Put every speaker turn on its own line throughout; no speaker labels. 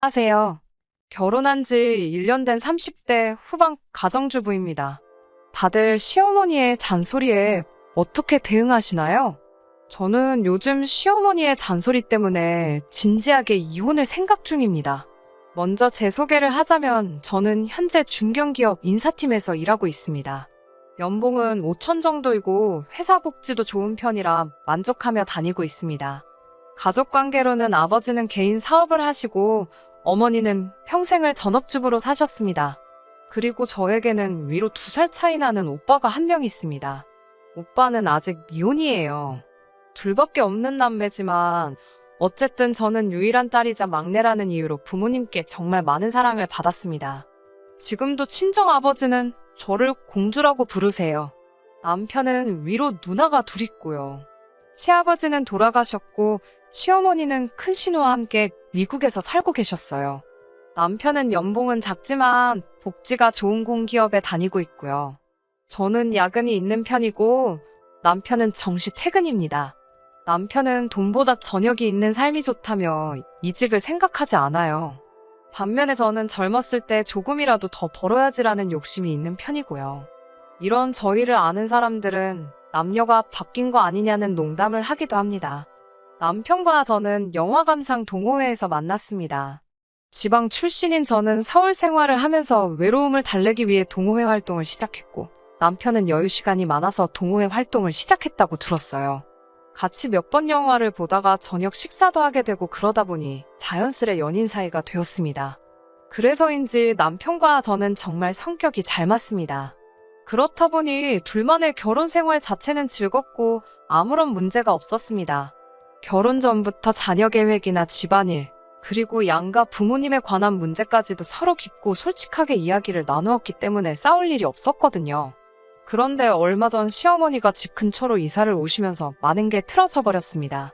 안녕하세요. 결혼한 지 1년 된 30대 후반 가정주부입니다. 다들 시어머니의 잔소리에 어떻게 대응하시나요? 저는 요즘 시어머니의 잔소리 때문에 진지하게 이혼을 생각 중입니다. 먼저 제 소개를 하자면 저는 현재 중견기업 인사팀에서 일하고 있습니다. 연봉은 5천 정도이고 회사 복지도 좋은 편이라 만족하며 다니고 있습니다. 가족 관계로는 아버지는 개인 사업을 하시고 어머니는 평생을 전업주부로 사셨습니다. 그리고 저에게는 위로 2살 차이 나는 오빠가 한 명 있습니다. 오빠는 아직 미혼이에요. 둘밖에 없는 남매지만 어쨌든 저는 유일한 딸이자 막내라는 이유로 부모님께 정말 많은 사랑을 받았습니다. 지금도 친정아버지는 저를 공주라고 부르세요. 남편은 위로 누나가 둘 있고요. 시아버지는 돌아가셨고 시어머니는 큰 신우와 함께 미국에서 살고 계셨어요. 남편은 연봉은 작지만 복지가 좋은 공기업에 다니고 있고요. 저는 야근이 있는 편이고 남편은 정시 퇴근입니다. 남편은 돈보다 저녁이 있는 삶이 좋다며 이직을 생각하지 않아요. 반면에 저는 젊었을 때 조금이라도 더 벌어야지라는 욕심이 있는 편이고요. 이런 저희를 아는 사람들은 남녀가 바뀐 거 아니냐는 농담을 하기도 합니다. 남편과 저는 영화 감상 동호회에서 만났습니다. 지방 출신인 저는 서울 생활을 하면서 외로움을 달래기 위해 동호회 활동을 시작했고 남편은 여유 시간이 많아서 동호회 활동을 시작했다고 들었어요. 같이 몇 번 영화를 보다가 저녁 식사도 하게 되고 그러다 보니 자연스레 연인 사이가 되었습니다. 그래서인지 남편과 저는 정말 성격이 잘 맞습니다. 그렇다 보니 둘만의 결혼 생활 자체는 즐겁고 아무런 문제가 없었습니다. 결혼 전부터 자녀 계획이나 집안일, 그리고 양가 부모님에 관한 문제까지도 서로 깊고 솔직하게 이야기를 나누었기 때문에 싸울 일이 없었거든요. 그런데 얼마 전 시어머니가 집 근처로 이사를 오시면서 많은 게 틀어져 버렸습니다.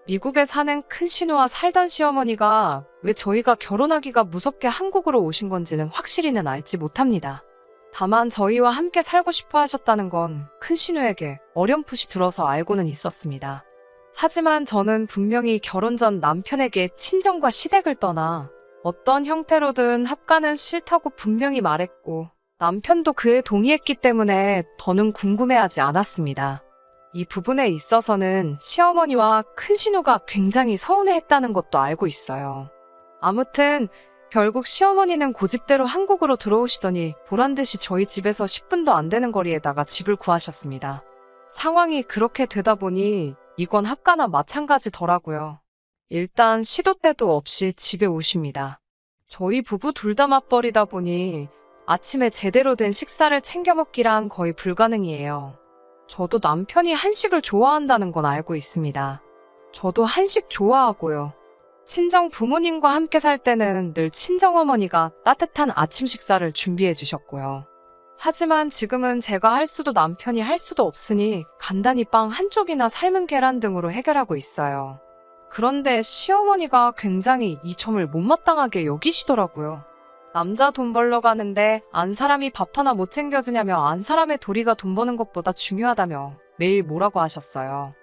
미국에 사는 큰 신우와 살던 시어머니가 왜 저희가 결혼하기가 무섭게 한국으로 오신 건지는 확실히는 알지 못합니다. 다만 저희와 함께 살고 싶어 하셨다는 건 큰 신우에게 어렴풋이 들어서 알고는 있었습니다. 하지만 저는 분명히 결혼 전 남편에게 친정과 시댁을 떠나 어떤 형태로든 합가는 싫다고 분명히 말했고 남편도 그에 동의했기 때문에 더는 궁금해하지 않았습니다. 이 부분에 있어서는 시어머니와 큰 신우가 굉장히 서운해했다는 것도 알고 있어요. 아무튼 결국 시어머니는 고집대로 한국으로 들어오시더니 보란듯이 저희 집에서 10분도 안 되는 거리에다가 집을 구하셨습니다. 상황이 그렇게 되다 보니 이건 합가나 마찬가지더라고요. 일단 시도 때도 없이 집에 오십니다. 저희 부부 둘 다 맞벌이다 보니 아침에 제대로 된 식사를 챙겨 먹기란 거의 불가능이에요. 저도 남편이 한식을 좋아한다는 건 알고 있습니다. 저도 한식 좋아하고요. 친정 부모님과 함께 살 때는 늘 친정어머니가 따뜻한 아침 식사를 준비해 주셨고요. 하지만 지금은 제가 할 수도 남편이 할 수도 없으니 간단히 빵 한 쪽이나 삶은 계란 등으로 해결하고 있어요. 그런데 시어머니가 굉장히 이 점을 못마땅하게 여기시더라고요. 남자 돈 벌러 가는데 안 사람이 밥 하나 못 챙겨주냐며 안 사람의 도리가 돈 버는 것보다 중요하다며 매일 뭐라고 하셨어요.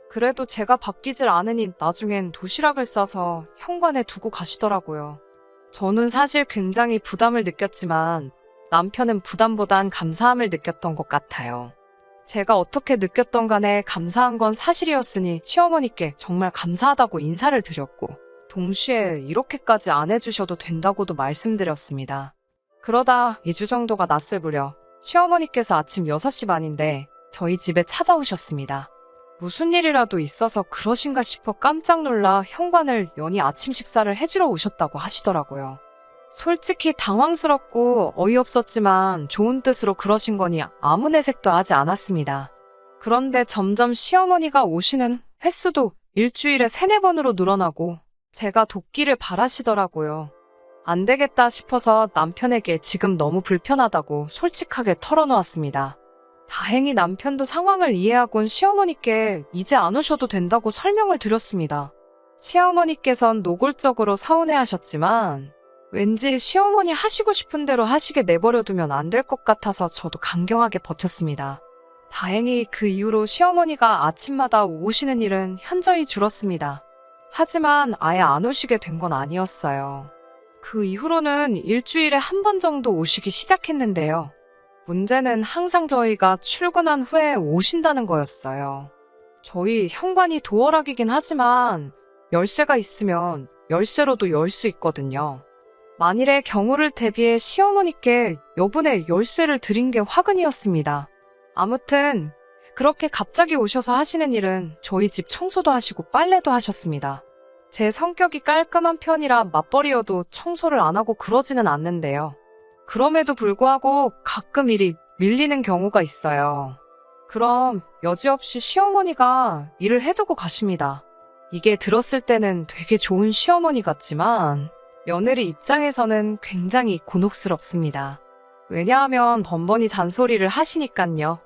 그래도 제가 바뀌질 않으니 나중엔 도시락을 싸서 현관에 두고 가시더라고요. 저는 사실 굉장히 부담을 느꼈지만 남편은 부담보단 감사함을 느꼈던 것 같아요. 제가 어떻게 느꼈던 간에 감사한 건 사실이었으니 시어머니께 정말 감사하다고 인사를 드렸고 동시에 이렇게까지 안 해주셔도 된다고도 말씀드렸습니다. 그러다 2주 정도가 났을 무렵 시어머니께서 아침 6시 반인데 저희 집에 찾아오셨습니다. 무슨 일이라도 있어서 그러신가 싶어 깜짝 놀라 현관을 여니 아침 식사를 해주러 오셨다고 하시더라고요. 솔직히 당황스럽고 어이없었지만 좋은 뜻으로 그러신 거니 아무 내색도 하지 않았습니다. 그런데 점점 시어머니가 오시는 횟수도 일주일에 3-4번으로 늘어나고 제가 돕기를 바라시더라고요. 안 되겠다 싶어서 남편에게 지금 너무 불편하다고 솔직하게 털어놓았습니다. 다행히 남편도 상황을 이해하곤 시어머니께 이제 안 오셔도 된다고 설명을 드렸습니다. 시어머니께선 노골적으로 서운해하셨지만 왠지 시어머니 하시고 싶은 대로 하시게 내버려두면 안 될 것 같아서 저도 강경하게 버텼습니다. 다행히 그 이후로 시어머니가 아침마다 오시는 일은 현저히 줄었습니다. 하지만 아예 안 오시게 된 건 아니었어요. 그 이후로는 일주일에 한 번 정도 오시기 시작했는데요. 문제는 항상 저희가 출근한 후에 오신다는 거였어요. 저희 현관이 도어락이긴 하지만 열쇠가 있으면 열쇠로도 열 수 있거든요. 만일의 경우를 대비해 시어머니께 여분의 열쇠를 드린 게 화근이었습니다. 아무튼 그렇게 갑자기 오셔서 하시는 일은 저희 집 청소도 하시고 빨래도 하셨습니다. 제 성격이 깔끔한 편이라 맞벌이여도 청소를 안 하고 그러지는 않는데요. 그럼에도 불구하고 가끔 일이 밀리는 경우가 있어요. 그럼 여지없이 시어머니가 일을 해두고 가십니다. 이게 들었을 때는 되게 좋은 시어머니 같지만 며느리 입장에서는 굉장히 곤혹스럽습니다. 왜냐하면 번번이 잔소리를 하시니깐요.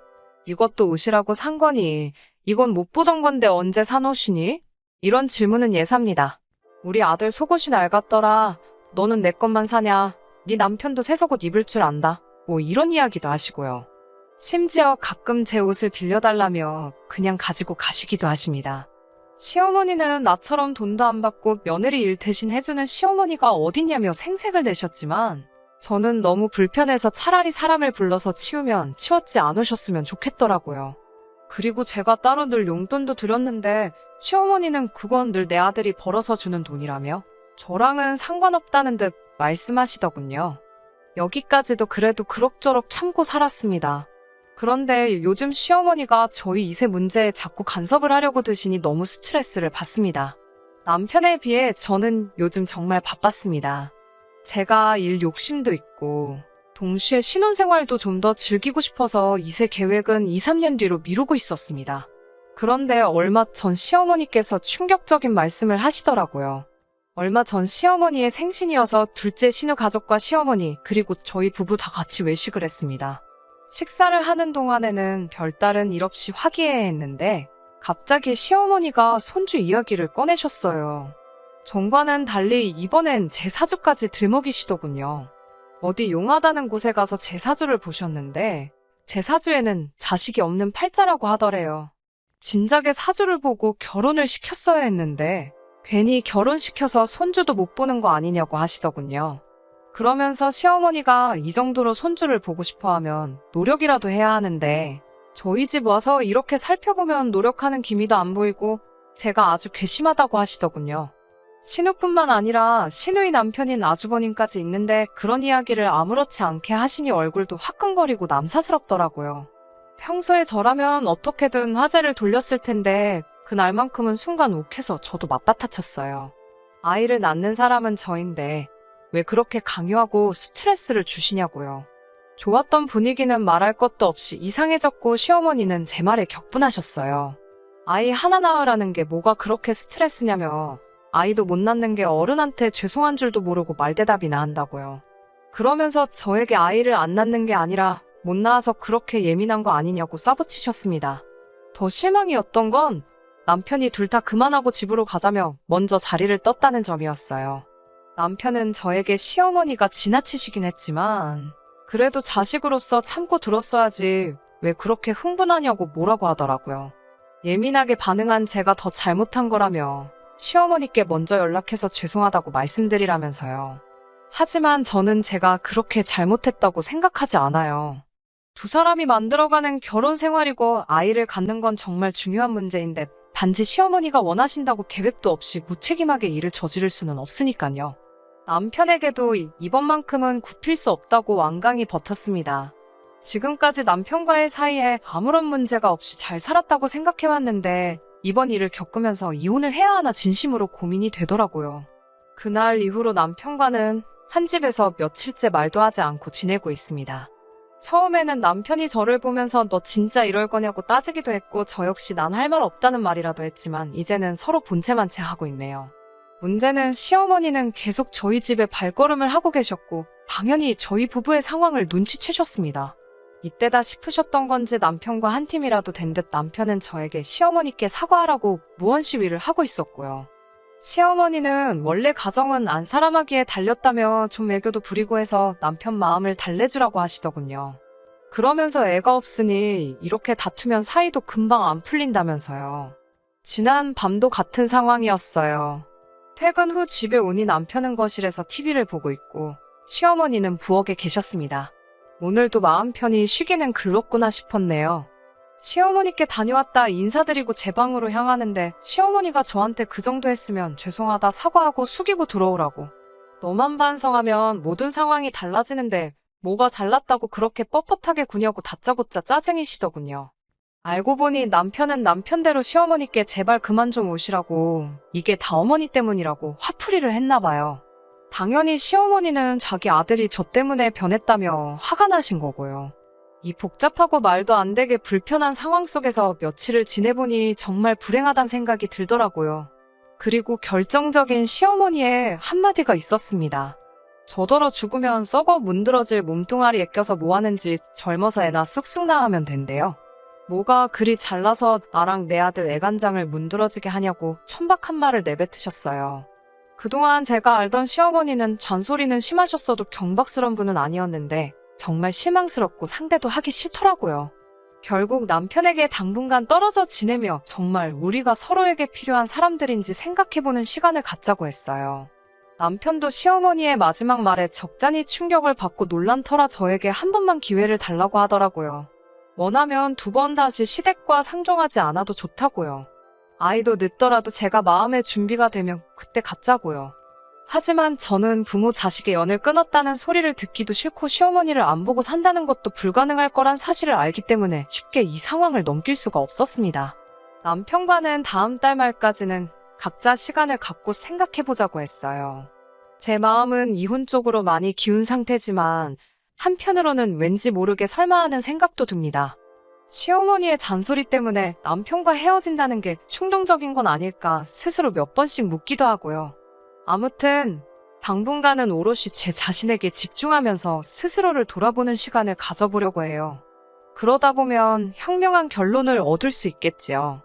이것도 옷이라고 산 거니? 이건 못 보던 건데 언제 사놓으시니? 이런 질문은 예사입니다. 우리 아들 속옷이 낡았더라. 너는 내 것만 사냐? 네 남편도 새 속옷 입을 줄 안다. 뭐 이런 이야기도 하시고요. 심지어 가끔 제 옷을 빌려달라며 그냥 가지고 가시기도 하십니다. 시어머니는 나처럼 돈도 안 받고 며느리 일 대신 해주는 시어머니가 어딨냐며 생색을 내셨지만 저는 너무 불편해서 차라리 사람을 불러서 치우면 치웠지 않으셨으면 좋겠더라고요. 그리고 제가 따로 늘 용돈도 드렸는데 시어머니는 그건 늘 내 아들이 벌어서 주는 돈이라며 저랑은 상관없다는 듯 말씀하시더군요. 여기까지도 그래도 그럭저럭 참고 살았습니다. 그런데 요즘 시어머니가 저희 2세 문제에 자꾸 간섭을 하려고 드시니 너무 스트레스를 받습니다. 남편에 비해 저는 요즘 정말 바빴습니다. 제가 일 욕심도 있고 동시에 신혼생활도 좀 더 즐기고 싶어서 2세 계획은 2, 3년 뒤로 미루고 있었습니다. 그런데 얼마 전 시어머니께서 충격적인 말씀을 하시더라고요. 얼마 전 시어머니의 생신이어서 둘째 신우 가족과 시어머니 그리고 저희 부부 다 같이 외식을 했습니다. 식사를 하는 동안에는 별다른 일 없이 화기애애했는데 갑자기 시어머니가 손주 이야기를 꺼내셨어요. 전과는 달리 이번엔 제 사주까지 들먹이시더군요. 어디 용하다는 곳에 가서 제 사주를 보셨는데 제 사주에는 자식이 없는 팔자라고 하더래요. 진작에 사주를 보고 결혼을 시켰어야 했는데 괜히 결혼시켜서 손주도 못 보는 거 아니냐고 하시더군요. 그러면서 시어머니가 이 정도로 손주를 보고 싶어 하면 노력이라도 해야 하는데 저희 집 와서 이렇게 살펴보면 노력하는 기미도 안 보이고 제가 아주 괘씸하다고 하시더군요. 신우뿐만 아니라 신우의 남편인 아주버님까지 있는데 그런 이야기를 아무렇지 않게 하시니 얼굴도 화끈거리고 남사스럽더라고요. 평소에 저라면 어떻게든 화제를 돌렸을 텐데 그날만큼은 순간 욱해서 저도 맞받아쳤어요. 아이를 낳는 사람은 저인데 왜 그렇게 강요하고 스트레스를 주시냐고요. 좋았던 분위기는 말할 것도 없이 이상해졌고 시어머니는 제 말에 격분하셨어요. 아이 하나 낳으라는 게 뭐가 그렇게 스트레스냐며 아이도 못 낳는 게 어른한테 죄송한 줄도 모르고 말대답이나 한다고요. 그러면서 저에게 아이를 안 낳는 게 아니라 못 낳아서 그렇게 예민한 거 아니냐고 쏴붙이셨습니다. 더 실망이었던 건 남편이 둘 다 그만하고 집으로 가자며 먼저 자리를 떴다는 점이었어요. 남편은 저에게 시어머니가 지나치시긴 했지만 그래도 자식으로서 참고 들었어야지 왜 그렇게 흥분하냐고 뭐라고 하더라고요. 예민하게 반응한 제가 더 잘못한 거라며 시어머니께 먼저 연락해서 죄송하다고 말씀드리라면서요. 하지만 저는 제가 그렇게 잘못했다고 생각하지 않아요. 두 사람이 만들어가는 결혼 생활이고 아이를 갖는 건 정말 중요한 문제인데 단지 시어머니가 원하신다고 계획도 없이 무책임하게 일을 저지를 수는 없으니까요. 남편에게도 이번만큼은 굽힐 수 없다고 완강히 버텼습니다. 지금까지 남편과의 사이에 아무런 문제가 없이 잘 살았다고 생각해왔는데 이번 일을 겪으면서 이혼을 해야 하나 진심으로 고민이 되더라고요. 그날 이후로 남편과는 한 집에서 며칠째 말도 하지 않고 지내고 있습니다. 처음에는 남편이 저를 보면서 너 진짜 이럴 거냐고 따지기도 했고 저 역시 난 할 말 없다는 말이라도 했지만 이제는 서로 본체만 채 하고 있네요. 문제는 시어머니는 계속 저희 집에 발걸음을 하고 계셨고 당연히 저희 부부의 상황을 눈치채셨습니다. 이때다 싶으셨던 건지 남편과 한 팀이라도 된 듯 남편은 저에게 시어머니께 사과하라고 무언 시위를 하고 있었고요. 시어머니는 원래 가정은 안 사람하기에 달렸다며 좀 애교도 부리고 해서 남편 마음을 달래주라고 하시더군요. 그러면서 애가 없으니 이렇게 다투면 사이도 금방 안 풀린다면서요. 지난 밤도 같은 상황이었어요. 퇴근 후 집에 오니 남편은 거실에서 TV를 보고 있고 시어머니는 부엌에 계셨습니다. 오늘도 마음 편히 쉬기는 글렀구나 싶었네요. 시어머니께 다녀왔다 인사드리고 제 방으로 향하는데 시어머니가 저한테 그 정도 했으면 죄송하다 사과하고 숙이고 들어오라고. 너만 반성하면 모든 상황이 달라지는데 뭐가 잘났다고 그렇게 뻣뻣하게 구냐고 다짜고짜 짜증이시더군요. 알고 보니 남편은 남편대로 시어머니께 제발 그만 좀 오시라고 이게 다 어머니 때문이라고 화풀이를 했나 봐요. 당연히 시어머니는 자기 아들이 저 때문에 변했다며 화가 나신 거고요. 이 복잡하고 말도 안 되게 불편한 상황 속에서 며칠을 지내보니 정말 불행하단 생각이 들더라고요. 그리고 결정적인 시어머니의 한마디가 있었습니다. 저더러 죽으면 썩어 문드러질 몸뚱아리에 껴서 뭐하는지 젊어서 애나 쑥쑥 낳으면 된대요. 뭐가 그리 잘나서 나랑 내 아들 애간장을 문드러지게 하냐고 천박한 말을 내뱉으셨어요. 그동안 제가 알던 시어머니는 잔소리는 심하셨어도 경박스러운 분은 아니었는데 정말 실망스럽고 상대도 하기 싫더라고요. 결국 남편에게 당분간 떨어져 지내며 정말 우리가 서로에게 필요한 사람들인지 생각해보는 시간을 갖자고 했어요. 남편도 시어머니의 마지막 말에 적잖이 충격을 받고 놀란 터라 저에게 한 번만 기회를 달라고 하더라고요. 원하면 2번 다시 시댁과 상종하지 않아도 좋다고요. 아이도 늦더라도 제가 마음의 준비가 되면 그때 갖자고요. 하지만 저는 부모 자식의 연을 끊었다는 소리를 듣기도 싫고 시어머니를 안 보고 산다는 것도 불가능할 거란 사실을 알기 때문에 쉽게 이 상황을 넘길 수가 없었습니다. 남편과는 다음 달 말까지는 각자 시간을 갖고 생각해보자고 했어요. 제 마음은 이혼 쪽으로 많이 기운 상태지만 한편으로는 왠지 모르게 설마 하는 생각도 듭니다. 시어머니의 잔소리 때문에 남편과 헤어진다는 게 충동적인 건 아닐까 스스로 몇 번씩 묻기도 하고요. 아무튼 당분간은 오롯이 제 자신에게 집중하면서 스스로를 돌아보는 시간을 가져보려고 해요. 그러다 보면 현명한 결론을 얻을 수 있겠지요.